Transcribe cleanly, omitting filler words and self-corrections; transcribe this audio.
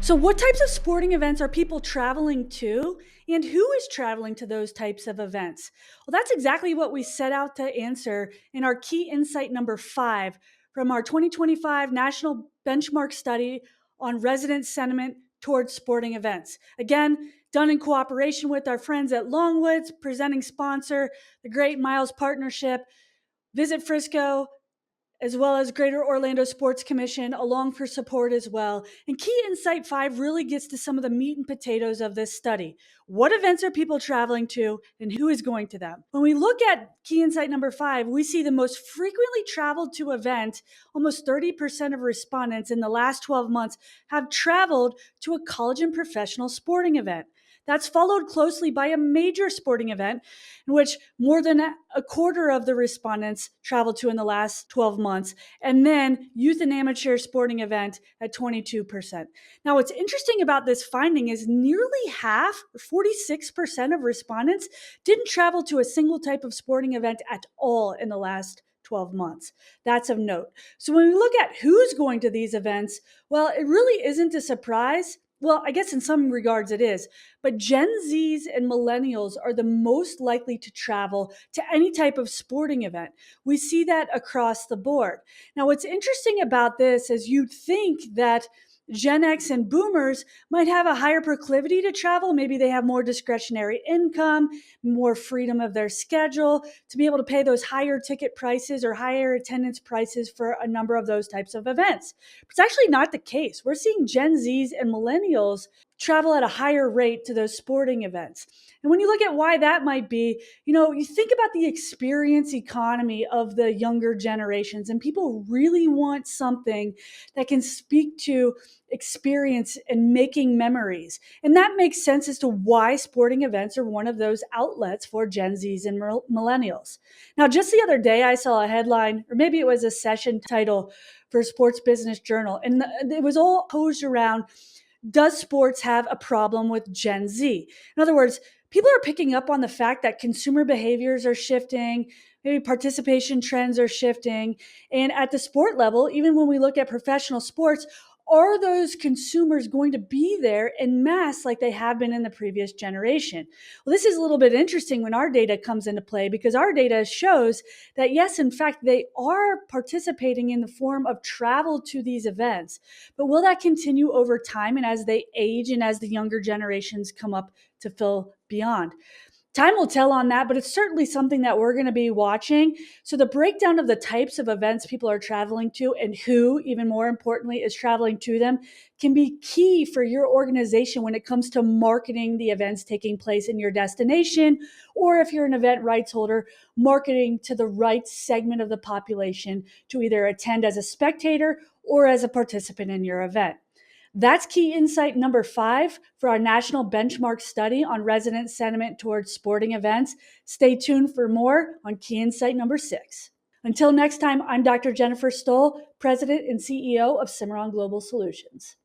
So, what types of sporting events are people traveling to, and who is traveling to those types of events? Well, that's exactly what we set out to answer in our key insight number 5 from our 2025 National Benchmark Study on resident sentiment towards sporting events. Again, done in cooperation with our friends at Longwoods, presenting sponsor, the Great Miles Partnership, Visit Frisco, as well as Greater Orlando Sports Commission, along for support as well. And Key Insight 5 really gets to some of the meat and potatoes of this study. What events are people traveling to, and who is going to them? When we look at Key Insight number 5, we see the most frequently traveled to event, almost 30% of respondents in the last 12 months have traveled to a college and professional sporting event. That's followed closely by a major sporting event in which more than a quarter of the respondents traveled to in the last 12 months, and then youth and amateur sporting event at 22%. Now, what's interesting about this finding is nearly half, 46% of respondents, didn't travel to a single type of sporting event at all in the last 12 months. That's of note. So when we look at who's going to these events, well, it really isn't a surprise. Well, I guess in some regards it is, but Gen Zs and Millennials are the most likely to travel to any type of sporting event. We see that across the board. Now, what's interesting about this is you'd think that Gen X and Boomers might have a higher proclivity to travel. Maybe they have more discretionary income, more freedom of their schedule to be able to pay those higher ticket prices or higher attendance prices for a number of those types of events. But it's actually not the case. We're seeing Gen Zs and Millennials travel at a higher rate to those sporting events. And when you look at why that might be, you think about the experience economy of the younger generations, and people really want something that can speak to experience and making memories. And that makes sense as to why sporting events are one of those outlets for Gen Zs and Millennials. Now, just the other day, I saw a headline, or maybe it was a session title for Sports Business Journal, and it was all posed around, does sports have a problem with Gen Z? In other words, people are picking up on the fact that consumer behaviors are shifting, maybe participation trends are shifting. And at the sport level, even when we look at professional sports, are those consumers going to be there en masse like they have been in the previous generation? Well, this is a little bit interesting when our data comes into play, because our data shows that, yes, in fact, they are participating in the form of travel to these events. But will that continue over time and as they age and as the younger generations come up to fill beyond? Time will tell on that, but it's certainly something that we're going to be watching. So, the breakdown of the types of events people are traveling to and who, even more importantly, is traveling to them can be key for your organization when it comes to marketing the events taking place in your destination, or if you're an event rights holder, marketing to the right segment of the population to either attend as a spectator or as a participant in your event. That's key insight number 5 for our national benchmark study on resident sentiment towards sporting events. Stay tuned for more on key insight number 6. Until next time, I'm Dr. Jennifer Stoll, President and CEO of Cimarron Global Solutions.